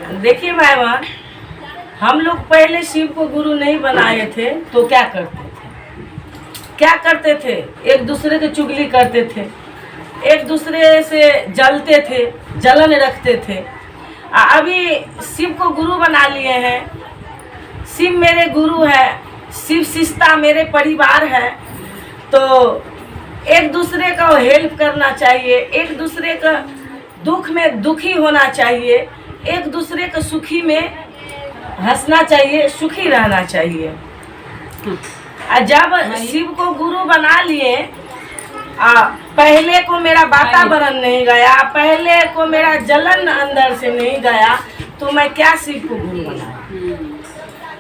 देखिए भाई बहन, हम लोग पहले शिव को गुरु नहीं बनाए थे तो क्या करते थे? क्या करते थे? एक दूसरे की चुगली करते थे, एक दूसरे से जलते थे, जलन रखते थे। अभी शिव को गुरु बना लिए हैं। शिव मेरे गुरु है, शिव शिष्टा मेरे परिवार है, तो एक दूसरे का हेल्प करना चाहिए, एक दूसरे का दुख में दुखी होना चाहिए, एक दूसरे को सुखी में हंसना चाहिए, सुखी रहना चाहिए। जब शिव को गुरु बना लिए, पहले को मेरा वातावरण नहीं गया, पहले को मेरा जलन अंदर से नहीं गया, तो मैं क्या शिव को गुरु बनाया?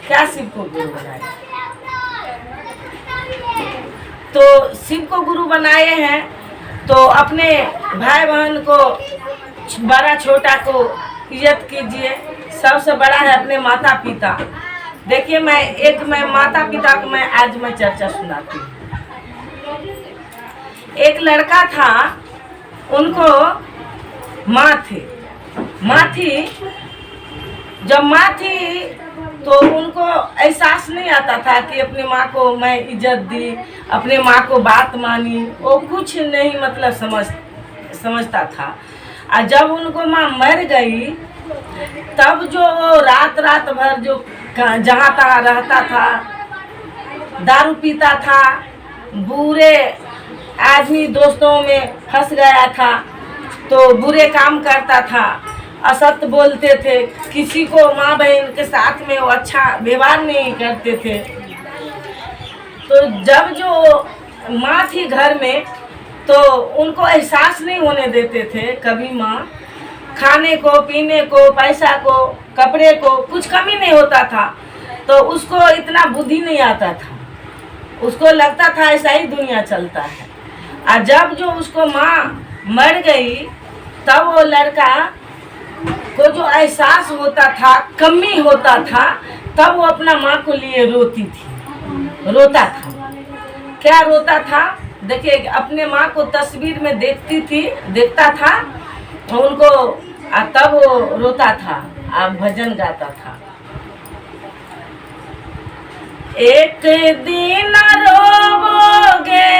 क्या शिव को गुरु बनाया? तो शिव को गुरु बनाए हैं तो अपने भाई बहन को, बड़ा छोटा को इज्जत कीजिए। सबसे बड़ा है अपने माता पिता। देखिए, मैं माता पिता को आज मैं चर्चा सुनाती हूँ। एक लड़का था, उनको माँ थी। जब माँ थी तो उनको एहसास नहीं आता था कि अपने माँ को मैं इज्जत दी, अपने माँ को बात मानी, वो कुछ नहीं मतलब समझता था। और जब उनको माँ मर गई, तब जो रात भर जो जहाँ तहाँ रहता था, दारू पीता था, बुरे आदमी दोस्तों में फंस गया था, तो बुरे काम करता था, असत्य बोलते थे, किसी को माँ बहन के साथ में वो अच्छा व्यवहार नहीं करते थे। तो जब जो माँ थी घर में, तो उनको एहसास नहीं होने देते थे कभी माँ। खाने को, पीने को, पैसा को, कपड़े को कुछ कमी नहीं होता था, तो उसको इतना बुद्धि नहीं आता था। उसको लगता था ऐसा ही दुनिया चलता है। और जब जो उसको माँ मर गई, तब वो लड़का को जो एहसास होता था, कमी होता था, तब वो अपना माँ को लिए रोता था। क्या रोता था? देखिए, अपने माँ को तस्वीर में देखता था उनको, तब वो रोता था, भजन गाता था। एक दिन रोवोगे,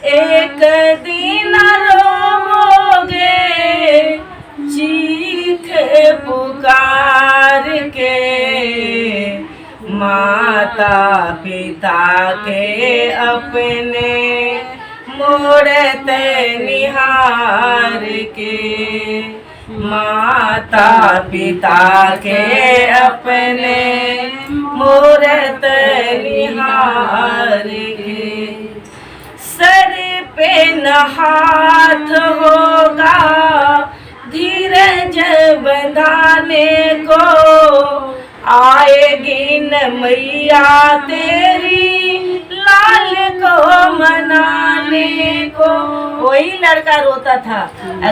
एक दिन रोवोगे, चीख पुकार के, माता पिता के अपने मोड़ते निहार के, माता पिता के अपने मोड़ते निहार के। सर पे न हाथ होगा धीरज बंधाने को, आएगी न मैया तेरी लाल को मनाने को। वही लड़का रोता था,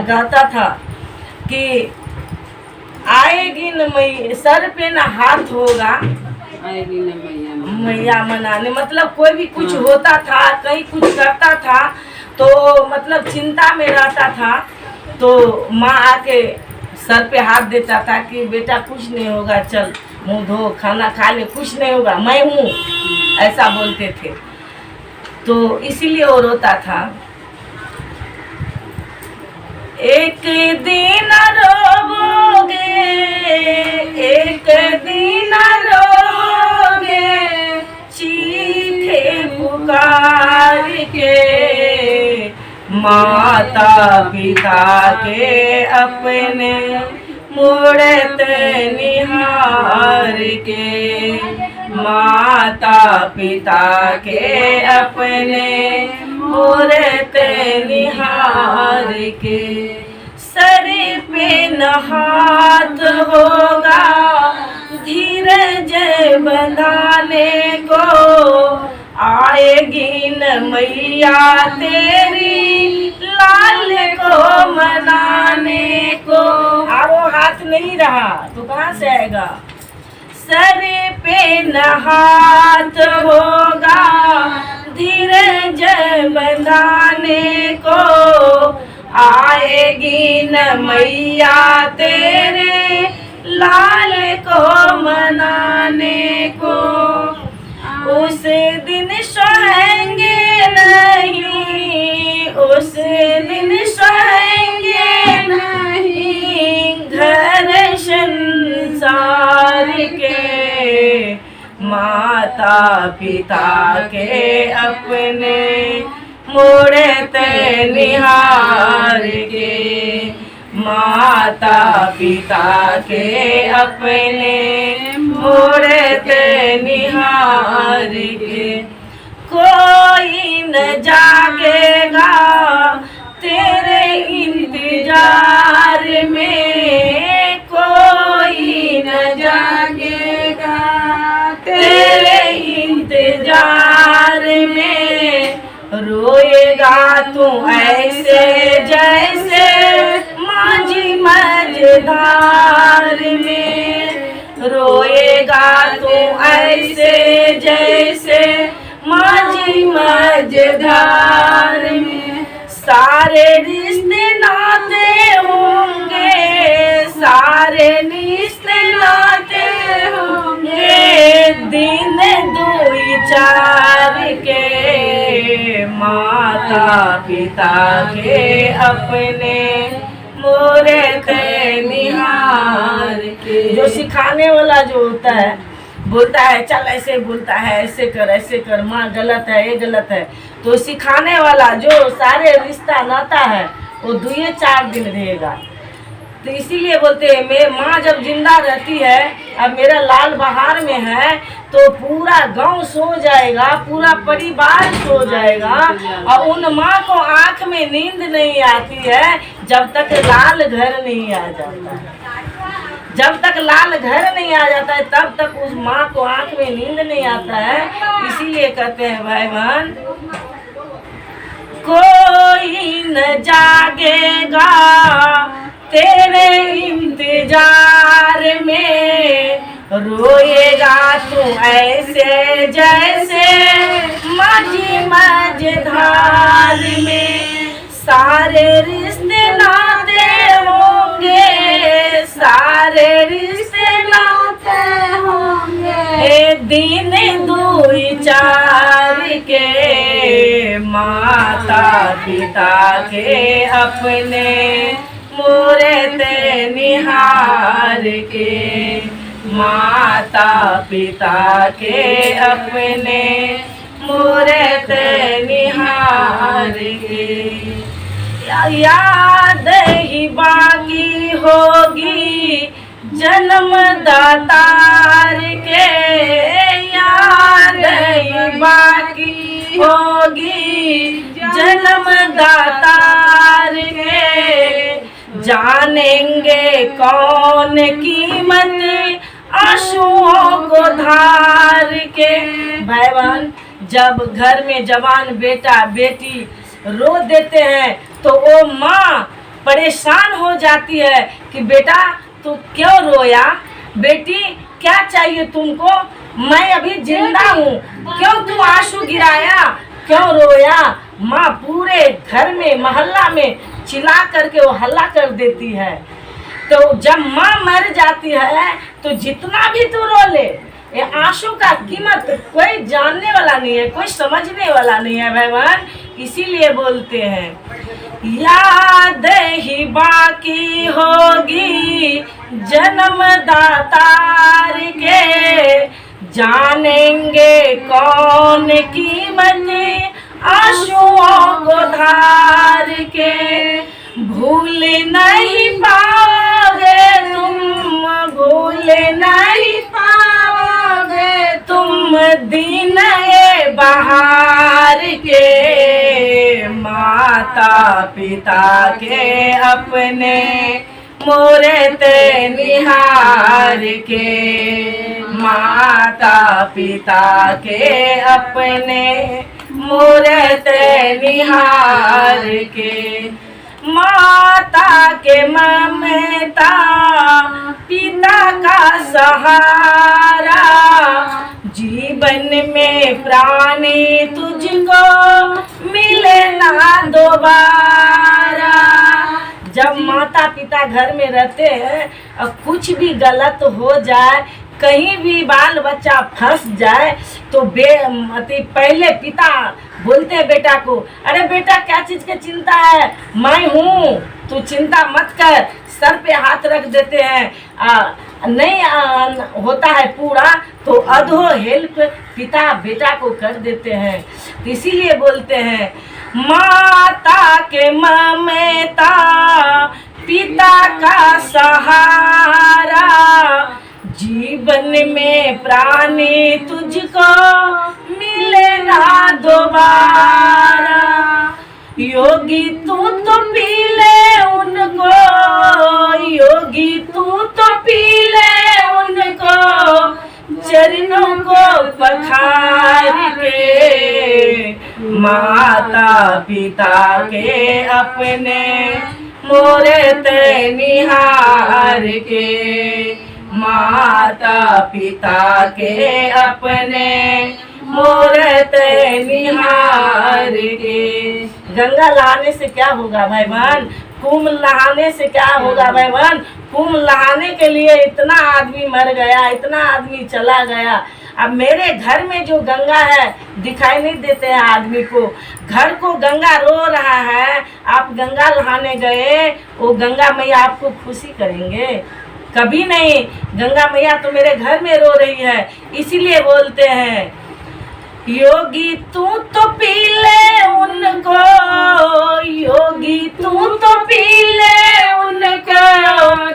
गाता था कि आएगी न मैया, सर पे न हाथ होगा, आएगी न मैया मनाने। मतलब कोई भी कुछ होता था, कहीं कुछ करता था, तो मतलब चिंता में रहता था, तो माँ आके सर पे हाथ देता था कि बेटा कुछ नहीं होगा, चल मुँह धो, खाना खा ले, कुछ नहीं होगा, मैं हूँ, ऐसा बोलते थे। तो इसीलिए वो रोता था। एक दिन रोवोगे, एक दिन रोवोगे, चीखे पुकार के, माता पिता के अपने मोड़ते निहार के, माता पिता के अपने मोड़ते निहार के। सर पे न हाथ होगा धीरज बंधाने को, आएगी न मैया तेरी लाल को मनाने को। और वो हाथ नहीं रहा तो कहाँ से आएगा? सर पे न हाथ होगा धीरज बंधाने को, आएगी न मैया तेरे लाल को मनाने को, उस दिन सोएंगे नहीं, उस दिन सोएंगे नहीं, घर संसार के, माता पिता के अपने मुड़ते निहार के, माता पिता के अपने मुड़ते निहार के। कोई न जागेगा तेरे इंतजार में, कोई न जागेगा तेरे इंतजार में, रोएगा तू ऐसे जैसे माझी मझधार में, रोएगा तू ऐसे जैसे माझी मझधार में। सारे रिश्ते नाते होंगे, सारे रिश्ते नाते होंगे, दिन दुई चार के, माता पिता के अपने मुड़ते निहार के। जो सिखाने वाला जो होता है, बोलता है चल ऐसे, बोलता है ऐसे कर, माँ गलत है, ये गलत है, तो सिखाने वाला जो सारे रिश्ता नाता है वो 2-4 दिन रहेगा। तो इसीलिए बोलते हैं मैं माँ जब जिंदा रहती है, अब मेरा लाल बहार में है, तो पूरा गांव सो जाएगा, पूरा परिवार सो जाएगा, और उन माँ को आंख में नींद नहीं आती है जब तक लाल घर नहीं आ जाता है। जब तक लाल घर नहीं आ जाता है तब तक उस माँ को आंख में नींद नहीं आता है। इसीलिए कहते हैं भाई बहन, कोई न जागेगा तेरे इंतजार में, रोएगा तू ऐसे जैसे माझी मझधार में। सारे रिश्ते नाते होंगे, सारे रिश्ते नाते होंगे, दिन 2-4 के, माता पिता के अपने मुड़ते निहार के, माता पिता के अपने मुड़ते निहार के। याद ही बाकी होगी जन्मदातार के, याद ही बाकी होगी जन्मदातार के, जानेंगे कौन कीमत आंसुओं को धार के। भाई बहन, जब घर में जवान बेटा बेटी रो देते हैं तो वो माँ परेशान हो जाती है कि बेटा तू क्यों रोया, बेटी क्या चाहिए तुमको, मैं अभी जिंदा हूँ, क्यों तू आंसू गिराया, क्यों रोया। माँ पूरे घर में मोहल्ला में चिल्ला करके वो हल्ला कर देती है। तो जब माँ मर जाती है तो जितना भी तू रो ले, ये आंसू का कीमत कोई जानने वाला नहीं है, कोई समझने वाला नहीं है भाई बहन। इसीलिए बोलते हैं याद ही बाकी होगी जन्मदातार के, जानेंगे कौन कीमत आंसुओं को धार के। भूल नहीं पाओगे तुम, भूल नहीं पाओगे तुम दिन ये बहार के, माता पिता के अपने मुड़ते निहार के, माता पिता के अपने मुड़ते निहार के। माता के ममता पिता का सहारा, जीवन में प्राणी तुझको मिले ना दोबारा, जब माता पिता घर में रहते हैं और कुछ भी गलत हो जाए, कहीं भी बाल बच्चा फंस जाए तो पहले पिता बोलते हैं बेटा को, अरे बेटा क्या चीज की चिंता है, मैं हूँ, तू चिंता मत कर। सर पे हाथ रख देते हैं। नहीं होता है पूरा तो अधो हेल्प पिता बेटा को कर देते हैं। तो इसीलिए बोलते हैं माता के ममता पिता का सहारा, जीवन में प्राणी तुझको मिले ना दोबारा। योगी तू तो पी ले उनको, योगी तू तो पी ले उनको, चरणों को पखार के। माता पिता के अपने मूरत निहार के, माता पिता के अपने मूरत निहार के। गंगा नहाने से क्या होगा भाई बहन, कुंभ नहाने से क्या होगा भाई बहन। कुंभ नहाने के लिए इतना आदमी मर गया, इतना आदमी चला गया। अब मेरे घर में जो गंगा है दिखाई नहीं देते हैं आदमी को, घर को गंगा रो रहा है। आप गंगा नहाने गए, वो गंगा मैया आपको खुशी करेंगे? कभी नहीं। गंगा मैया तो मेरे घर में रो रही है। इसीलिए बोलते हैं योगी तू तो पी ले उनको, योगी तू तो पी ले उनको,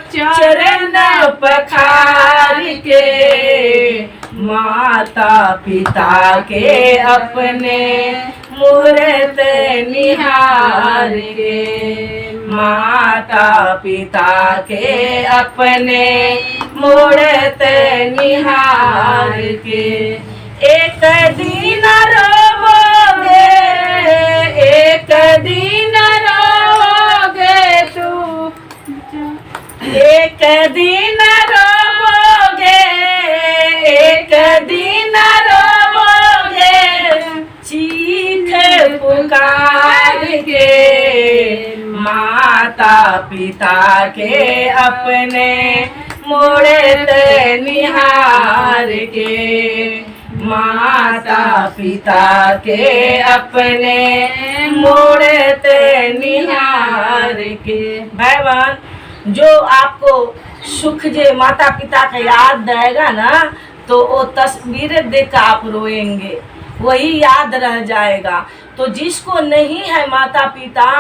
चरण पखार के। माता पिता के अपने मूरत निहार के, माता पिता के अपने मूरत निहार के। एक दिन रोओगे, एक दिन रोओगे तू, एक दिन रोओगे, एक दिन रोओगे, चीख पुकार के। माता पिता के अपने मूरत निहार के, माता पिता के अपने मूरत निहार के। भाई बहन, जो आपको सुख जे माता पिता का याद देगा ना, तो वो तस्वीरें देख आप रोएंगे, वही याद रह जाएगा। तो जिसको नहीं है माता पिता,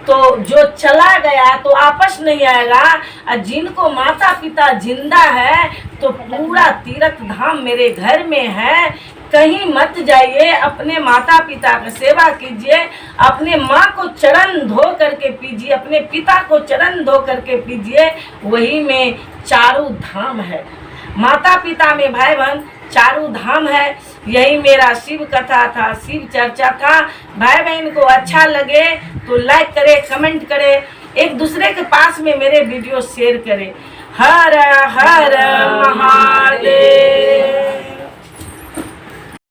तो जो चला गया तो वापस नहीं आएगा। और जिनको माता पिता जिंदा है तो पूरा तीर्थ धाम मेरे घर में है। कहीं मत जाइए, अपने माता पिता का सेवा कीजिए, अपने माँ को चरण धो करके पीजिए, अपने पिता को चरण धो करके पीजिए, वही में चारों धाम है। माता पिता में भाई बहन चारों धाम है। यही मेरा शिव कथा था, शिव चर्चा था। भाई बहन को अच्छा लगे तो लाइक करे, कमेंट करे, एक दूसरे के पास में मेरे वीडियो शेयर करे। हर हर महादेव।